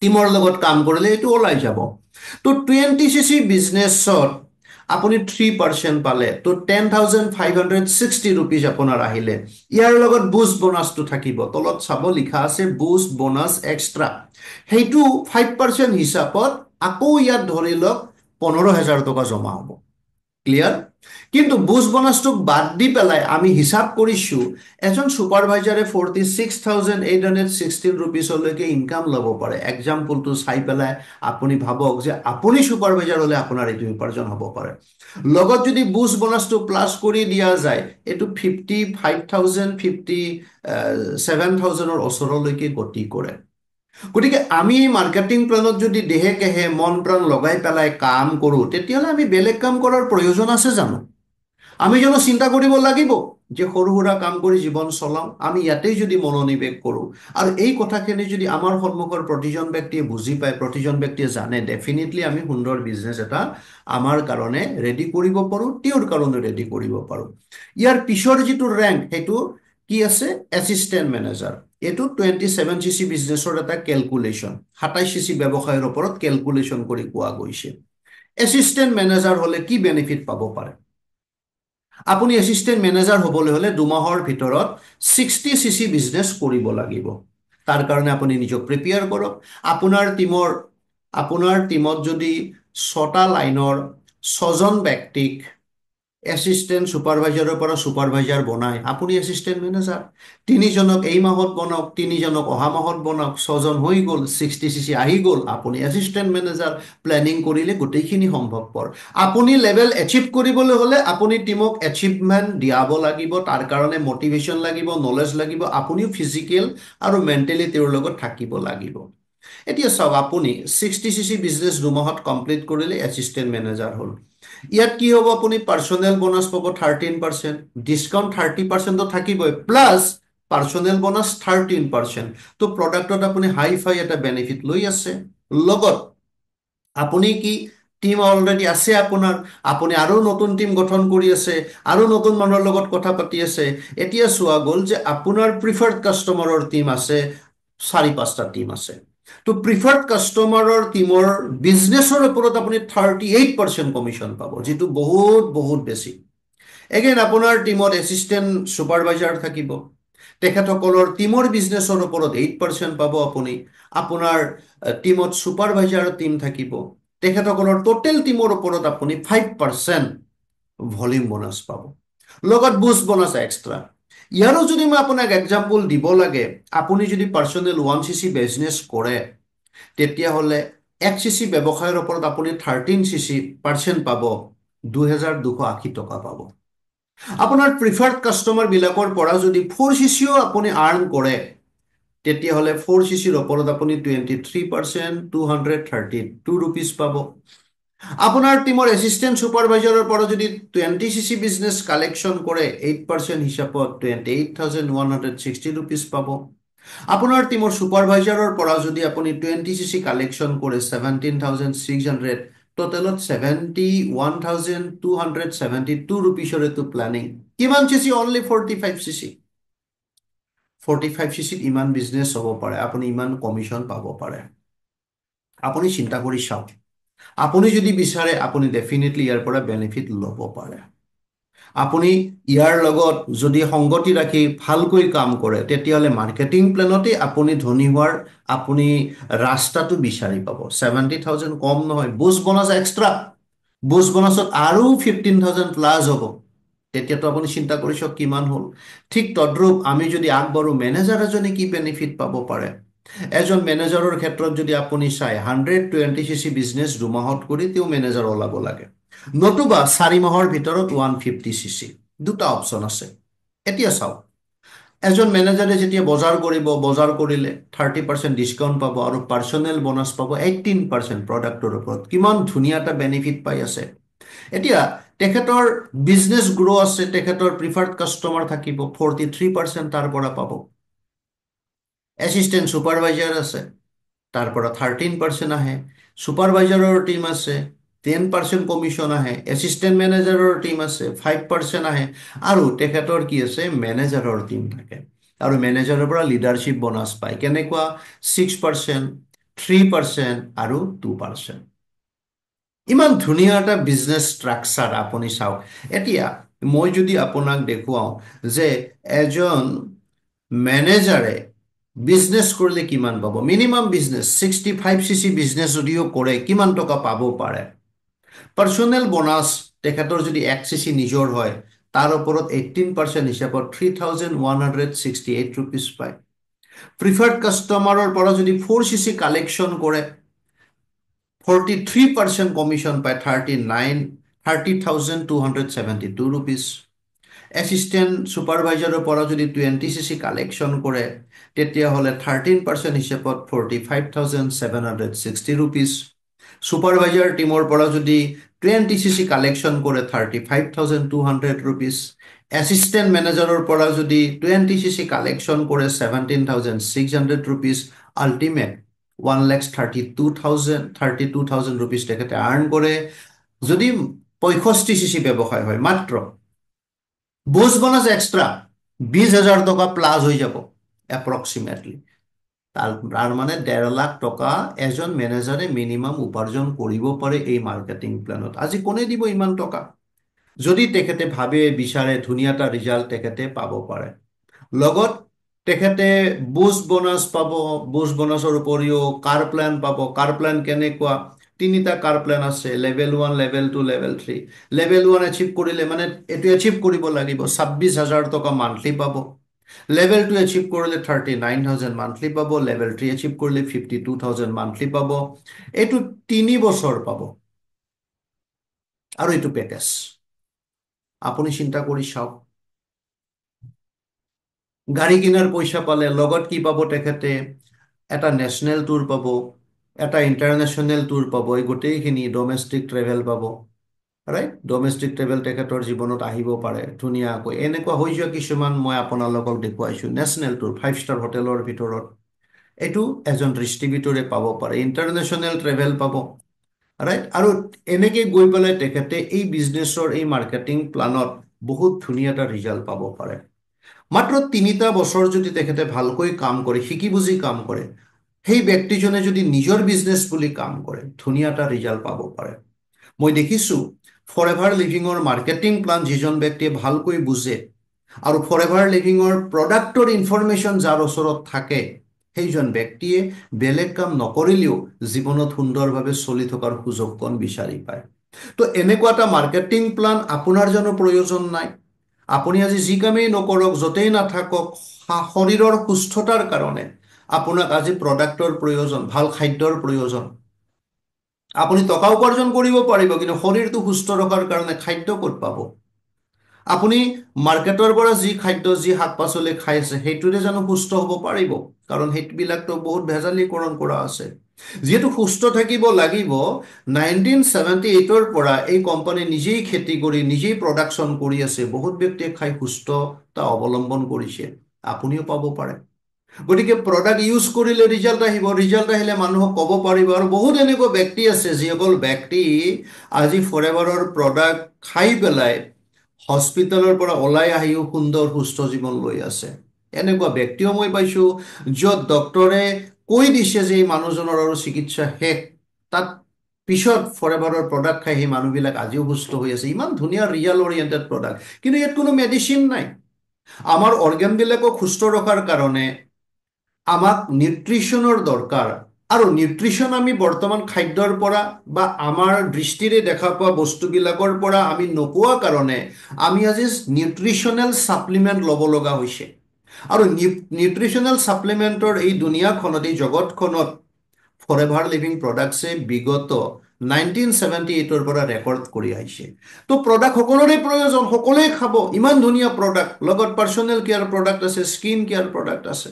S1: টিমৰ লগত কাম কৰিলে এইটো ওলাই যাব। তো 20 CC বিজনেছত আপুনি 3% পালে, তো 10,560 ৰুপিজ আপোনাৰ আহিলে। ইয়াৰ লগত বুষ্ট বোনাছটো থাকিব, তলত চাব লিখা আছে বুষ্ট বোনাছ এক্সট্ৰা, সেইটো 5% হিচাপত আকৌ ইয়াত ধৰি লওক 15,000 টকা জমা হ'ব। ক্লিয়াৰ? কিন্তু বুষ্ট বোনাছটোক বাদ দি পেলাই আমি হিচাপ কৰিছোঁ এজন ছুপাৰভাইজাৰে 46,816 ৰুপিজলৈকে ইনকাম ল'ব পাৰে। এক্সাম্পলটো চাই পেলাই আপুনি ভাবক যে আপুনি ছুপাৰভাইজাৰ হ'লে আপোনাৰ এইটো উপাৰ্জন হ'ব পাৰে। লগত যদি বুষ্ট বোনাছটো প্লাছ কৰি দিয়া যায়, এইটো 55,000 57,000ৰ ওচৰলৈকে গতি কৰে। গতিকে আমি মাৰ্কেটিং প্লেনত যদি দেহে কেহে মন প্ৰাণ লগাই পেলাই কাম কৰোঁ, তেতিয়াহ'লে আমি বেলেগ কাম কৰাৰ প্ৰয়োজন আছে জানো? আমি জানো চিন্তা কৰিব লাগিব যে সৰু সুৰা কাম কৰি জীৱন চলাওঁ? আমি ইয়াতেই যদি মনোনিৱেশ কৰোঁ আৰু এই কথাখিনি যদি আমাৰ সন্মুখৰ প্ৰতিজন ব্যক্তিয়ে বুজি পায়, প্ৰতিজন ব্যক্তিয়ে জানে, ডেফিনেটলি আমি সুন্দৰ বিজনেছ এটা আমাৰ কাৰণে ৰেডি কৰিব পাৰোঁ, তেওঁৰ কাৰণে ৰেডি কৰিব পাৰোঁ। ইয়াৰ পিছৰ যিটো ৰেংক সেইটো কি আছে? Assistant manager. এইটো 27 CC বিজনেছৰ এটা কেলকুলেশ্যন, 27 CC ব্যৱসায়ৰ ওপৰত কেলকুলেশ্যন কৰি কোৱা গৈছে। এছিষ্টেণ্ট মেনেজাৰ হ'লে কি বেনিফিট পাব পাৰে? আপুনি এছিষ্টেণ্ট মেনেজাৰ হ'বলৈ হ'লে 2 মাহৰ ভিতৰত 60 CC বিজনেছ কৰিব লাগিব। তাৰ কাৰণে আপুনি নিজক প্ৰিপেয়াৰ কৰক। আপোনাৰ টিমত যদি 6টা লাইনৰ 6জন ব্যক্তিক এছিষ্টেণ্ট ছুপাৰভাইজাৰৰ পৰা ছুপাৰভাইজাৰ বনাই, আপুনি এছিষ্টেণ্ট মেনেজাৰ। 3জনক এই মাহত বনাওক, 3জনক অহা মাহত বনাওক, 6জন হৈ গ'ল, 60 CC আহি গ'ল, আপুনি এছিষ্টেণ্ট মেনেজাৰ। প্লেনিং কৰিলে গোটেইখিনি সম্ভৱপৰ। আপুনি লেভেল এচিভ কৰিবলৈ হ'লে আপুনি টিমক এচিভমেণ্ট দিয়াব লাগিব, তাৰ কাৰণে মটিভেশ্যন লাগিব, নলেজ লাগিব, আপুনিও ফিজিকেল আৰু মেণ্টেলি তেওঁৰ লগত থাকিব লাগিব। এতিয়া চাওক, আপুনি 60 CC বিজনেছ 2 মাহত কমপ্লিট কৰিলে এছিষ্টেণ্ট মেনেজাৰ হ'ল। ইয়াত কি হ'ব? আপুনি পাৰ্চনেল বোনাছ পাব 13%, ডিছকাউণ্ট 30% থাকিবই, প্লাছ পাৰ্চনেল বোনাছ 13%। তো প্ৰডাক্টত আপুনি হাই ফাই এটা বেনিফিট লৈ আছে। লগত আপুনি কি টিম অলৰেডি আছে আপোনাৰ, আপুনি আৰু নতুন টিম গঠন কৰি আছে, আৰু নতুন মানুহৰ লগত কথা পাতি আছে। এতিয়া চোৱা গ'ল যে আপোনাৰ প্ৰিফাৰ্ড কাষ্টমাৰৰ টিম আছে, 4-5টা টিম আছে। তো প্ৰিফাৰ্ড কাষ্টমাৰৰ টিমৰ বিজনেছৰ ওপৰত আপুনি 38% কমিশ্যন পাব, যিটো বহুত বহুত বেছি। এগেইন আপোনাৰ টিমত এছিষ্টেণ্ট ছুপাৰভাইজাৰ থাকিব, তেখেতসকলৰ টিমৰ বিজনেছৰ ওপৰত 8% পাব আপুনি। আপোনাৰ টিমত ছুপাৰভাইজাৰ টিম থাকিব, তেখেতসকলৰ টোটেল টিমৰ ওপৰত আপুনি 5% ভলিউম বোনাছ পাব, লগত বুষ্ট বোনাছ এক্সট্ৰা। ইয়াৰো যদি মই আপোনাক এক্সাম্পল দিব লাগে, আপুনি যদি পাৰ্চনেল 1 CC বিজনেছ কৰে, তেতিয়াহ'লে 1 CC ব্যৱসায়ৰ ওপৰত আপুনি 13% পাব, 2,280 টকা পাব। আপোনাৰ প্ৰিফাৰ্ড কাষ্টমাৰবিলাকৰ পৰা যদি 4 CCও আপুনি আৰ্ণ কৰে, তেতিয়াহ'লে 4 CCৰ ওপৰত আপুনি 23%, 232 ৰুপিজ পাব। আপোনাৰ টিমৰ এছিষ্টেণ্ট ছুপাৰভাইজাৰৰ পৰা যদি 20 CC বিজনেছ কালেকশ্যন কৰে, 8% হিচাপত 28,160 ৰুপিজ পাব। আপোনাৰ টিমৰ ছুপাৰভাইজাৰৰ পৰা যদি আপুনি 20 CC কালেকশ্যন কৰে, 17,600 টোটেলত 71,272 ৰুপিছৰ এইটো প্লেনিং। কিমান চিচি? Only 45cc। 45cc ইমান বিজনেছ হ'ব পাৰে, আপুনি ইমান কমিশ্যন পাব পাৰে। আপুনি চিন্তা কৰি চাওক। আপুনি যদি বিচাৰে আপুনি ডেফিনেটলি ইয়াৰ পৰা বেনিফিট ল'ব পাৰে। আপুনি ইয়াৰ লগত যদি সংগতি ৰাখি ভালকৈ কাম কৰে তেতিয়াহ'লে মাৰ্কেটিং প্লেনতেই আপুনি ধনী হোৱাৰ আপুনি ৰাস্তাটো বিচাৰি পাব। 70,000 কম নহয়। বুষ্ট বনাছ এক্সট্ৰা, বুষ্ট বনাছত আৰু 15,000 প্লাছ হ'ব। তেতিয়াতো আপুনি চিন্তা কৰি চাওক কিমান হ'ল। ঠিক তদ্ৰূপ আমি যদি আগবাঢ়ো, মেনেজাৰ এজনে কি বেনিফিট পাব পাৰে? এজন মেনেজাৰৰ ক্ষেত্ৰত যদি আপুনি চাই 120cc বিজনেছ 2 মাহত কৰি তেওঁ মেনেজাৰ ওলাব লাগে, নতুবা 4 মাহৰ ভিতৰত 150cc। দুটা অপশ্যন আছে। এতিয়া চাওক, এজন মেনেজাৰে যেতিয়া বজাৰ কৰিব, বজাৰ কৰিলে 30% ডিছকাউণ্ট পাব আৰু পাৰ্চনেল বনাছ পাব 18% প্ৰডাক্টৰ ওপৰত। কিমান ধুনীয়া এটা বেনিফিট পাই আছে। এতিয়া তেখেতৰ বিজনেছ গ্ৰ' আছে, তেখেতৰ প্ৰিফাৰ্ড কাষ্টমাৰ থাকিব, 43% তাৰ পৰা পাব। এছিষ্টেণ্ট ছুপাৰভাইজাৰ আছে, তাৰ পৰা 13% আহে। ছুপাৰভাইজাৰৰ টীম আছে, 10% কমিশ্যন আহে। এছিষ্টেণ্ট মেনেজাৰৰ টীম আছে, 5% আহে। আৰু তেখেতৰ কি আছে? মেনেজাৰৰ টীম থাকে, আৰু মেনেজাৰৰ পৰা লিডাৰশ্বিপ বনাছ পায়। কেনেকুৱা? 6%, 3% আৰু 2%। ইমান ধুনীয়া এটা বিজনেছ ষ্ট্ৰাকচাৰ আপুনি চাওক। এতিয়া মই যদি আপোনাক দেখুৱাওঁ যে এজন মেনেজাৰে বিজনেছ কৰিলে কিমান পাব। মিনিমাম বিজনেছ 65cc বিজনেছ যদিও কৰে কিমান টকা পাব পাৰে। পাৰ্চনেল বনাছ তেখেতৰ যদি 1cc নিজৰ হয় তাৰ ওপৰত 18% হিচাপত 3,168 ৰুপিজ পায়। প্ৰিফাৰ্ড কাষ্টমাৰৰ পৰা যদি 4cc কালেকশ্যন কৰে 43% কমিশ্যন পায়, 30,272 ৰুপিজ। এছিষ্টেণ্ট ছুপাৰভাইজাৰৰ পৰা যদি 20cc কালেকশ্যন কৰে তেতিয়াহ'লে 13% হিচাপত 45,760 ৰুপিজ। ছুপাৰভাইজাৰ টীমৰ পৰা যদি 20cc কালেকশ্যন কৰে 35,200 ৰুপিজ। এছিষ্টেণ্ট মেনেজাৰৰ পৰা যদি 20cc কালেকশ্যন কৰে 17,600 ৰুপিজ। আল্টিমেট 1,32,000 ৰুপিজ তেখেতে আৰ্ণ কৰে। যদি 65cc ব্যৱসায় হয়, মাত্ৰ বুষ্ট বনাছ এক্সট্ৰা 20,000 টকা প্লাছ হৈ যাব এপ্ৰক্সিমেটলি। তাৰ মানে 1.5 লাখ টকা এজন মেনেজাৰে মিনিমাম উপাৰ্জন কৰিব পাৰে এই মাৰ্কেটিং প্লেনত। আজি কোনে দিব ইমান টকা? যদি তেখেতে ভাবে, বিচাৰে, ধুনীয়া এটা ৰিজাল্ট তেখেতে পাব পাৰে। লগত তেখেতে বুষ্ট বনাছ পাব। বুষ্ট বনাছৰ উপৰিও কাৰ প্লেন পাব। কাৰ প্লেন কেনেকুৱা? 3টা কাৰ প্লেন আছে, level 1, level 2, level 3। Level 1 achieve কৰিলে মানে এইটো এচিভ কৰিব লাগিব 26,000 টকা মান্থলি পাব। লেভেল 2 এচিভ কৰিলে 39,000 মান্থলি পাব। লেভেল 3 এচিভ কৰিলে 52,000 মান্থলি পাব। এইটো 3 বছৰ পাব। আৰু এইটো পেকেজ আপুনি চিন্তা কৰি চাওক। গাড়ী কিনাৰ পইচা পালে লগত কি পাব? তেখেতে এটা নেশ্যনেল টুৰ পাব, এটা ইণ্টাৰনেশ্যনেল টুৰ পাব, এই গোটেইখিনি ডমেষ্টিক ট্ৰেভেল পাব। ৰাইট? ডমেষ্টিক ট্ৰেভেল তেখেতৰ জীৱনত আহিব পাৰে ধুনীয়াকৈ। এনেকুৱা হৈ যোৱা কিছুমান মই আপোনালোকক দেখুৱাইছোঁ। নেশ্যনেল টুৰ 5 ষ্টাৰ হোটেলৰ ভিতৰত এইটো এজন ডিষ্ট্ৰিবিউটৰে পাব পাৰে। ইণ্টাৰনেশ্যনেল ট্ৰেভেল পাব। ৰাইট? আৰু এনেকৈ গৈ পেলাই তেখেতে এই বিজনেছৰ এই মাৰ্কেটিং প্লানত বহুত ধুনীয়া এটা ৰিজাল্ট পাব পাৰে। মাত্ৰ 3টা বছৰ যদি তেখেতে ভালকৈ কাম কৰে, শিকি বুজি কাম কৰে, সেই ব্যক্তিজনে যদি নিজৰ বিজনেছ বুলি কাম কৰে ধুনীয়া এটা ৰিজাল্ট পাব পাৰে। মই দেখিছোঁ ফৰএভাৰ লিভিঙৰ মাৰ্কেটিং প্লান যিজন ব্যক্তিয়ে ভালকৈ বুজে আৰু ফৰএভাৰ লিভিঙৰ প্ৰডাক্টৰ ইনফৰমেশ্যন যাৰ ওচৰত থাকে সেইজন ব্যক্তিয়ে বেলেগ কাম নকৰিলেও জীৱনত সুন্দৰভাৱে চলি থকাৰ সুযোগকণ বিচাৰি পায়। তো এনেকুৱা এটা মাৰ্কেটিং প্লান আপোনাৰ জানো প্ৰয়োজন নাই? আপুনি আজি যি কামেই নকৰক, য'তেই নাথাকক, শৰীৰৰ সুস্থতাৰ কাৰণে আপোনাক আজি প্ৰডাক্টৰ প্ৰয়োজন, ভাল খাদ্যৰ প্ৰয়োজন। আপুনি টকা উপাৰ্জন কৰিব পাৰিব, কিন্তু শৰীৰটো সুস্থ ৰখাৰ কাৰণে খাদ্য ক'ত পাব? আপুনি মাৰ্কেটৰ পৰা যি খাদ্য, যি শাক পাচলি খাই আছে সেইটোৰে জানো সুস্থ হ'ব পাৰিব? কাৰণ সেইবিলাকতো বহুত ভেজালীকৰণ কৰা আছে। যিহেতু সুস্থ থাকিব লাগিব, 1978ৰ পৰা এই কোম্পানী নিজেই খেতি কৰি নিজেই প্ৰডাকশ্যন কৰি আছে। বহুত ব্যক্তিয়ে খাই সুস্থতা অৱলম্বন কৰিছে। আপুনিও পাব পাৰে। গতিকে প্ৰডাক্ট ইউজ কৰিলে ৰিজাল্ট আহিব, ৰিজাল্ট আহিলে মানুহক ক'ব পাৰিব। আৰু বহুত এনেকুৱা ব্যক্তি আছে যিসকল ব্যক্তি আজি ফৰেভাৰৰ প্ৰডাক্ট খাই পেলাই হস্পিটেলৰ পৰা ওলাই আহিও সুন্দৰ সুস্থ জীৱন লৈ আছে। এনেকুৱা ব্যক্তিও মই পাইছোঁ, য'ত ডক্তৰে কৈ দিছে যে এই মানুহজনৰ আৰু চিকিৎসা শেষ, তাত পিছত ফৰেভাৰৰ প্ৰডাক্ট খাই সেই মানুহবিলাক আজিও সুস্থ হৈ আছে। ইমান ধুনীয়া ৰিয়েল অৰিয়েণ্টেড প্ৰডাক্ট, কিন্তু ইয়াত কোনো মেডিচিন নাই। আমাৰ অৰ্গেনবিলাকক সুস্থ ৰখাৰ কাৰণে আমাক নিউট্ৰিশ্যনৰ দৰকাৰ। আৰু নিউট্ৰিশ্যন আমি বৰ্তমান খাদ্যৰ পৰা বা আমাৰ দৃষ্টিৰে দেখা পোৱা বস্তুবিলাকৰ পৰা আমি নোপোৱা কাৰণে আমি আজি নিউট্ৰিশ্যনেল ছাপ্লিমেণ্ট ল'ব লগা হৈছে। আৰু নিউট্ৰিশ্যনেল ছাপ্লিমেণ্টৰ এই দুনিয়াখনত, এই জগতখনত ফৰেভাৰ লিভিং প্ৰডাক্টছে বিগত 1978ৰ পৰা ৰেকৰ্ড কৰি আহিছে। তো প্ৰডাক্ট সকলোৰে প্ৰয়োজন, সকলোৱে খাব, ইমান ধুনীয়া প্ৰডাক্ট, লগত পাৰ্চনেল কেয়াৰ প্ৰডাক্ট আছে, স্কিন কেয়াৰ প্ৰডাক্ট আছে,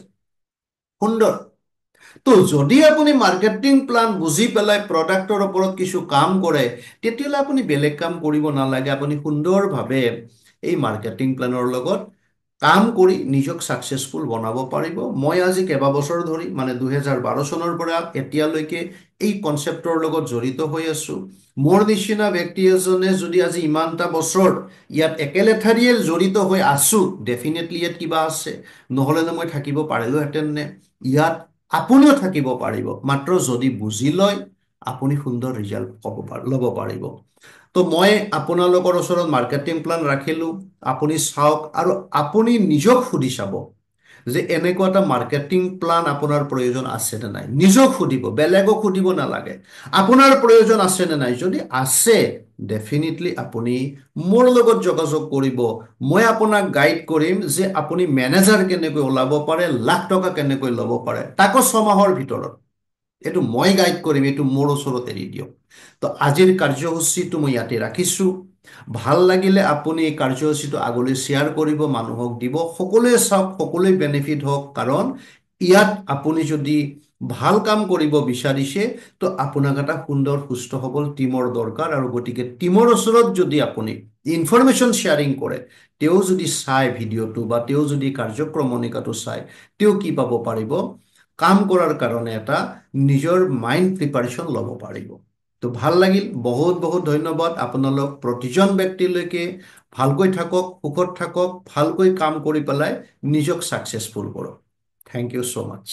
S1: সুন্দৰ। তো যদি আপুনি মাৰ্কেটিং প্লান বুজি পেলাই প্ৰডাক্টৰ ওপৰত কিছু কাম কৰে, তেতিয়াহ'লে আপুনি বেলেগ কাম কৰিব নালাগে। আপুনি সুন্দৰভাৱে এই মাৰ্কেটিং প্লানৰ লগত কাম কৰি নিজক ছাকচেছফুল বনাব পাৰিব। মই আজি কেইবাবছৰ ধৰি, মানে 2012 চনৰ পৰা এতিয়ালৈকে এই কনচেপ্টৰ লগত জড়িত হৈ আছোঁ। মোৰ নিচিনা ব্যক্তি এজনে যদি আজি ইমানটা বছৰ ইয়াত একেলেঠাৰিয়ে জড়িত হৈ আছোঁ, ডেফিনেটলি ইয়াত কিবা আছে, নহ'লেনো মই থাকিব পাৰিলোহেঁতেন নে? ইয়াত আপুনিও থাকিব পাৰিব, মাত্ৰ যদি বুজি লয় আপুনি সুন্দৰ ৰিজাল্ট ল'ব পাৰিব। তো মই আপোনালোকৰ ওচৰত মাৰ্কেটিং প্লান ৰাখিলোঁ, আপুনি চাওক আৰু আপুনি নিজক সুধি চাব যে এনেকুৱা এটা মাৰ্কেটিং প্লান আপোনাৰ প্ৰয়োজন আছেনে নাই। নিজক সুধিব, বেলেগক সুধিব নালাগে। আপোনাৰ প্ৰয়োজন আছেনে নাই? যদি আছে, ডেফিনেটলি আপুনি মোৰ লগত যোগাযোগ কৰিব। মই আপোনাক গাইড কৰিম যে আপুনি মেনেজাৰ কেনেকৈ ওলাব পাৰে, লাখ টকা কেনেকৈ ল'ব পাৰে, তাকো 6 মাহৰ ভিতৰত। এইটো মই গাইড কৰিম, এইটো মোৰ ওচৰত এৰি দিয়ক। তো আজিৰ কাৰ্যসূচীটো মই ইয়াতে ৰাখিছোঁ। ভাল লাগিলে আপুনি এই কাৰ্যসূচীটো আগলৈ শ্বেয়াৰ কৰিব, মানুহক দিব, সকলোৱে চাওক, সকলোৱে বেনিফিট হওক। কাৰণ ইয়াত আপুনি যদি ভাল কাম কৰিব বিচাৰিছে, তো আপোনাক এটা সুন্দৰ সুস্থ সবল টীমৰ দৰকাৰ। আৰু গতিকে টীমৰ ওচৰত যদি আপুনি ইনফৰমেশ্যন শ্বেয়াৰিং কৰে, তেওঁ যদি চায় ভিডিঅ'টো বা তেওঁ যদি কাৰ্যক্ৰমণিকাটো চায়, তেওঁ কি পাব পাৰিব? কাম কৰাৰ কাৰণে এটা নিজৰ মাইণ্ড প্ৰিপাৰেশ্যন ল'ব পাৰিব। তো ভাল লাগিল, বহুত বহুত ধন্যবাদ আপোনালোক প্ৰতিজন ব্যক্তিলৈকে। ভালকৈ থাকক, সুখত থাকক, ভালকৈ কাম কৰি পেলাই নিজক ছাকচেছফুল কৰক। Thank you so' much.